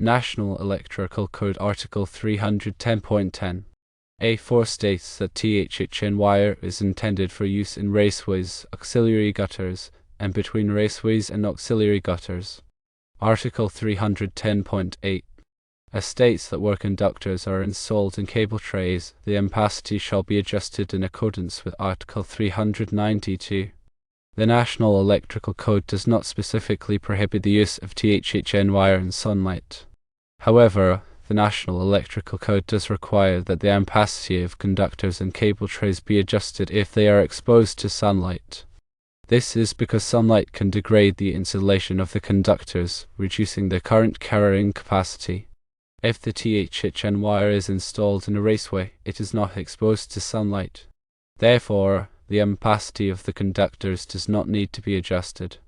National Electrical Code Article 310.10 A4 states that THHN wire is intended for use in raceways, auxiliary gutters, and between raceways and auxiliary gutters. Article 310.8 states that where conductors are installed in cable trays, the ampacity shall be adjusted in accordance with Article 392. The National Electrical Code does not specifically prohibit the use of THHN wire in sunlight. However, the National Electrical Code does require that the ampacity of conductors and cable trays be adjusted if they are exposed to sunlight. This is because sunlight can degrade the insulation of the conductors, reducing their current carrying capacity. If the THHN wire is installed in a raceway, it is not exposed to sunlight. Therefore, the ampacity of the conductors does not need to be adjusted.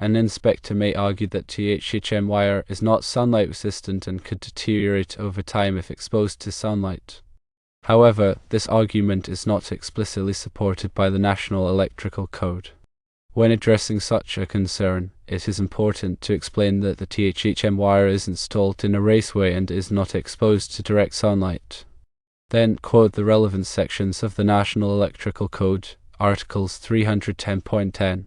An inspector may argue that THHN wire is not sunlight resistant and could deteriorate over time if exposed to sunlight. However, this argument is not explicitly supported by the National Electrical Code. When addressing such a concern, it is important to explain that the THHN wire is installed in a raceway and is not exposed to direct sunlight. Then quote the relevant sections of the National Electrical Code, Articles 310.10.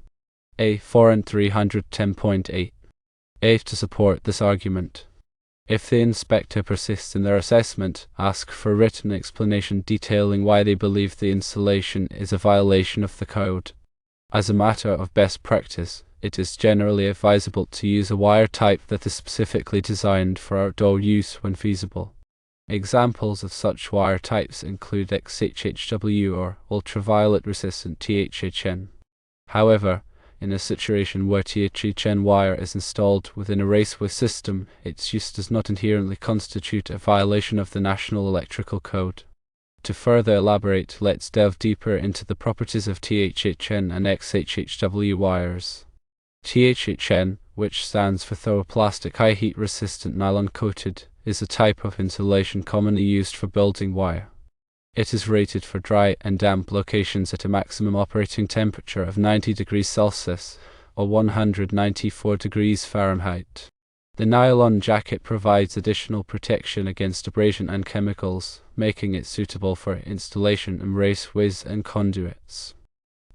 A4 and 310.8. A to support this argument. If the inspector persists in their assessment, ask for a written explanation detailing why they believe the installation is a violation of the code. As a matter of best practice, it is generally advisable to use a wire type that is specifically designed for outdoor use when feasible. Examples of such wire types include XHHW or ultraviolet resistant THHN. However, in a situation where THHN wire is installed within a raceway system, its use does not inherently constitute a violation of the National Electrical Code. To further elaborate, let's delve deeper into the properties of THHN and XHHW wires. THHN, which stands for thermoplastic high heat resistant nylon coated, is a type of insulation commonly used for building wire. It is rated for dry and damp locations at a maximum operating temperature of 90 degrees Celsius or 194 degrees Fahrenheit. The nylon jacket provides additional protection against abrasion and chemicals, making it suitable for installation in raceways and conduits.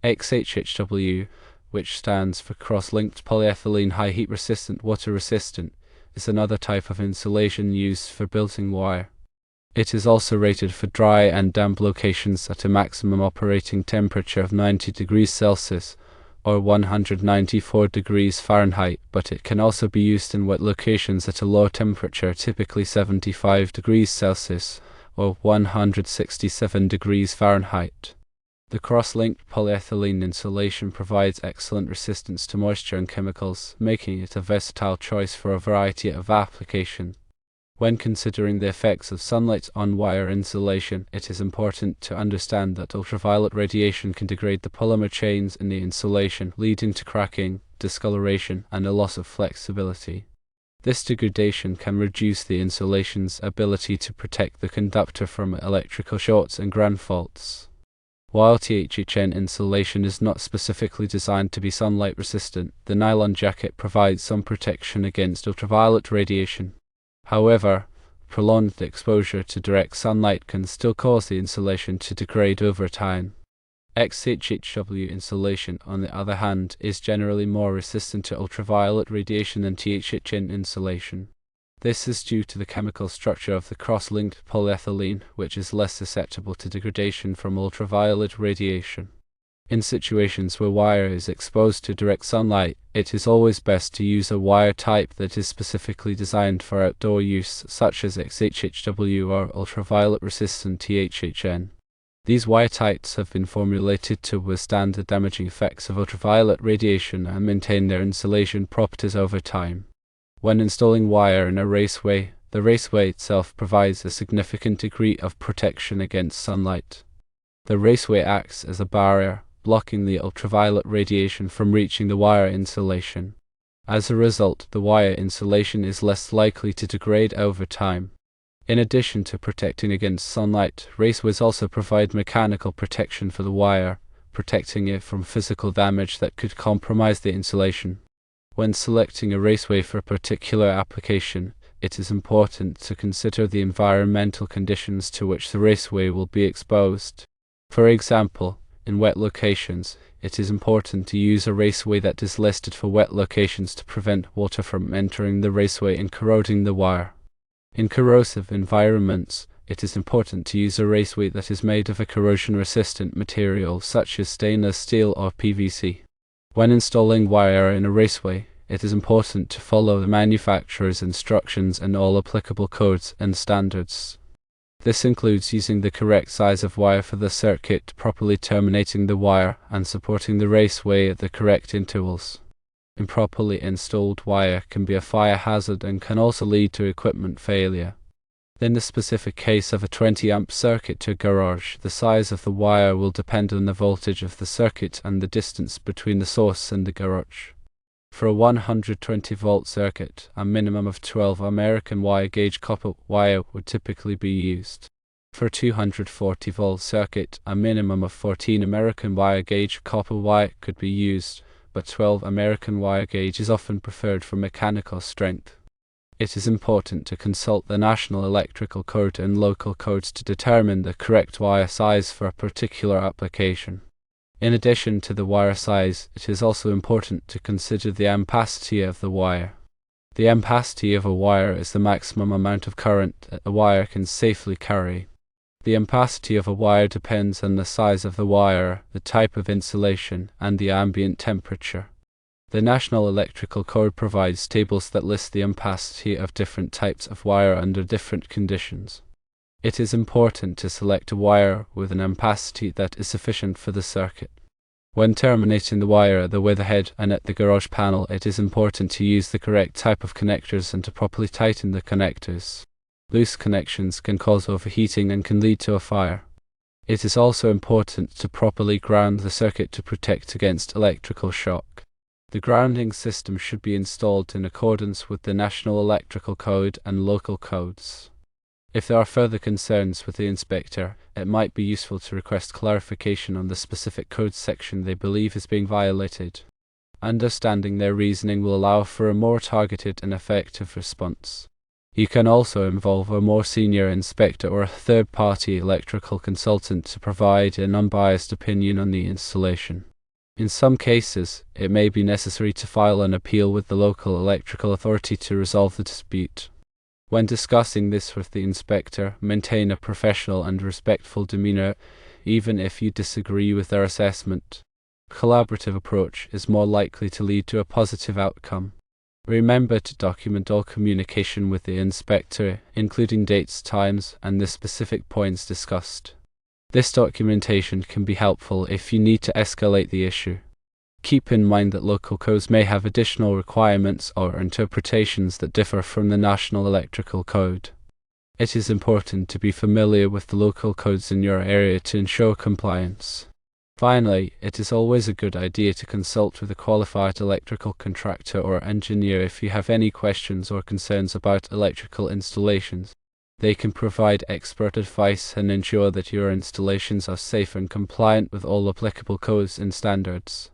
XHHW, which stands for cross-linked polyethylene high heat resistant water resistant, is another type of insulation used for building wire. It is also rated for dry and damp locations at a maximum operating temperature of 90 degrees Celsius or 194 degrees Fahrenheit, but it can also be used in wet locations at a low temperature, typically 75 degrees Celsius or 167 degrees Fahrenheit. The cross-linked polyethylene insulation provides excellent resistance to moisture and chemicals, making it a versatile choice for a variety of applications. When considering the effects of sunlight on wire insulation, it is important to understand that ultraviolet radiation can degrade the polymer chains in the insulation, leading to cracking, discoloration, and a loss of flexibility. This degradation can reduce the insulation's ability to protect the conductor from electrical shorts and ground faults. While THHN insulation is not specifically designed to be sunlight resistant, the nylon jacket provides some protection against ultraviolet radiation. However, prolonged exposure to direct sunlight can still cause the insulation to degrade over time. XHHW insulation, on the other hand, is generally more resistant to ultraviolet radiation than THHN insulation. This is due to the chemical structure of the cross-linked polyethylene, which is less susceptible to degradation from ultraviolet radiation. In situations where wire is exposed to direct sunlight, it is always best to use a wire type that is specifically designed for outdoor use, such as XHHW or ultraviolet resistant THHN. These wire types have been formulated to withstand the damaging effects of ultraviolet radiation and maintain their insulation properties over time. When installing wire in a raceway, the raceway itself provides a significant degree of protection against sunlight. The raceway acts as a barrier, blocking the ultraviolet radiation from reaching the wire insulation. As a result, the wire insulation is less likely to degrade over time. In addition to protecting against sunlight, raceways also provide mechanical protection for the wire, protecting it from physical damage that could compromise the insulation. When selecting a raceway for a particular application, it is important to consider the environmental conditions to which the raceway will be exposed. For example, in wet locations, it is important to use a raceway that is listed for wet locations to prevent water from entering the raceway and corroding the wire. In corrosive environments, it is important to use a raceway that is made of a corrosion-resistant material such as stainless steel or PVC. When installing wire in a raceway, it is important to follow the manufacturer's instructions and all applicable codes and standards. This includes using the correct size of wire for the circuit, properly terminating the wire, and supporting the raceway at the correct intervals. Improperly installed wire can be a fire hazard and can also lead to equipment failure. In the specific case of a 20-amp circuit to a garage, the size of the wire will depend on the voltage of the circuit and the distance between the source and the garage. For a 120-volt circuit, a minimum of 12 American wire gauge copper wire would typically be used. For a 240-volt circuit, a minimum of 14 American wire gauge copper wire could be used, but 12 American wire gauge is often preferred for mechanical strength. It is important to consult the National Electrical Code and local codes to determine the correct wire size for a particular application. In addition to the wire size, it is also important to consider the ampacity of the wire. The ampacity of a wire is the maximum amount of current that a wire can safely carry. The ampacity of a wire depends on the size of the wire, the type of insulation, and the ambient temperature. The National Electrical Code provides tables that list the ampacity of different types of wire under different conditions. It is important to select a wire with an ampacity that is sufficient for the circuit. When terminating the wire at the witherhead and at the garage panel, it is important to use the correct type of connectors and to properly tighten the connectors. Loose connections can cause overheating and can lead to a fire. It is also important to properly ground the circuit to protect against electrical shock. The grounding system should be installed in accordance with the National Electrical Code and local codes. If there are further concerns with the inspector, it might be useful to request clarification on the specific code section they believe is being violated. Understanding their reasoning will allow for a more targeted and effective response. You can also involve a more senior inspector or a third-party electrical consultant to provide an unbiased opinion on the installation. In some cases, it may be necessary to file an appeal with the local electrical authority to resolve the dispute. When discussing this with the inspector, maintain a professional and respectful demeanor, even if you disagree with their assessment. A collaborative approach is more likely to lead to a positive outcome. Remember to document all communication with the inspector, including dates, times, and the specific points discussed. This documentation can be helpful if you need to escalate the issue. Keep in mind that local codes may have additional requirements or interpretations that differ from the National Electrical Code. It is important to be familiar with the local codes in your area to ensure compliance. Finally, it is always a good idea to consult with a qualified electrical contractor or engineer if you have any questions or concerns about electrical installations. They can provide expert advice and ensure that your installations are safe and compliant with all applicable codes and standards.